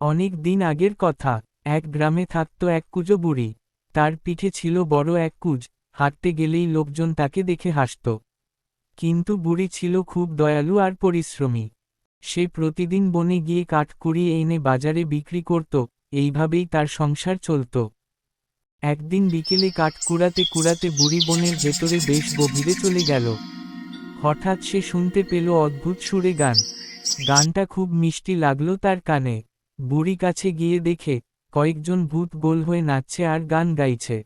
অনেক দিন আগের কথা। এক গ্রামে থাকত এক কুঁজো বুড়ি। তার পিঠে ছিল বড় এক কুঁজ, হাঁটতে গেলেই লোকজন তাকে দেখে হাসত। কিন্তু বুড়ি ছিল খুব দয়ালু আর পরিশ্রমী। সে প্রতিদিন বনে গিয়ে কাঠ কুড়িয়ে এনে বাজারে বিক্রি করত, এইভাবেই তার সংসার চলত। একদিন বিকেলে কাঠ কুড়াতে কুড়াতে বুড়ি বনের ভেতরে বেশ গভীরে চলে গেল। হঠাৎ সে শুনতে পেল অদ্ভুত সুরে গান। গানটা খুব মিষ্টি লাগলো তার কানে। বুড়ি কাছে গিয়ে দেখে কয়েকজন ভূত গোল হয়ে নাচছে আর গান গাইছে।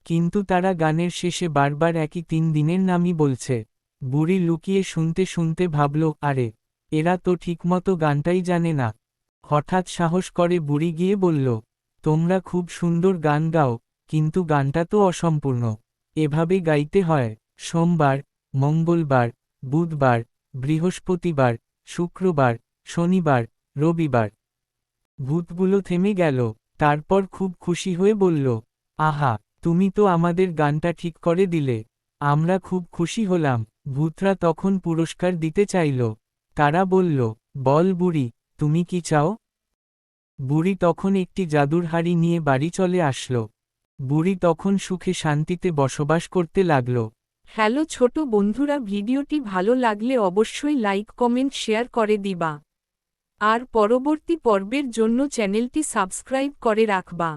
কিন্তু তারা গানের শেষে বারবার একই 3 দিনের নামই বলছে। বুড়ি লুকিয়ে শুনতে শুনতে ভাবল, আরে, এরা তো ঠিকমতো গানটাই জানে না। হঠাৎ সাহস করে বুড়ি গিয়ে বলল, তোমরা খুব সুন্দর গান গাও, কিন্তু গানটা তো অসম্পূর্ণ। এভাবে গাইতে হয় সোমবার, মঙ্গলবার, বুধবার, বৃহস্পতিবার, শুক্রবার, শনিবার, রবিবার। ভূতগুলো থেমে গেল। তারপর খুব খুশি হয়ে বলল, আহা, তুমি তো আমাদের গানটা ঠিক করে দিলে। আমরা খুব খুশি হলাম। ভূতরা তখন পুরস্কার দিতে চাইল। তারা বলল, বল বুড়ি, তুমি কি চাও? বুড়ি তখন একটি জাদুর হাড়ি নিয়ে বাড়ি চলে আসলো। বুড়ি তখন সুখে শান্তিতে বসবাস করতে লাগল। হ্যালো ছোট বন্ধুরা, ভিডিওটি ভালো লাগলে অবশ্যই লাইক কমেন্ট শেয়ার করে দিবা। আর পরবর্তী পর্বের জন্য চ্যানেলটি সাবস্ক্রাইব করে রাখবা।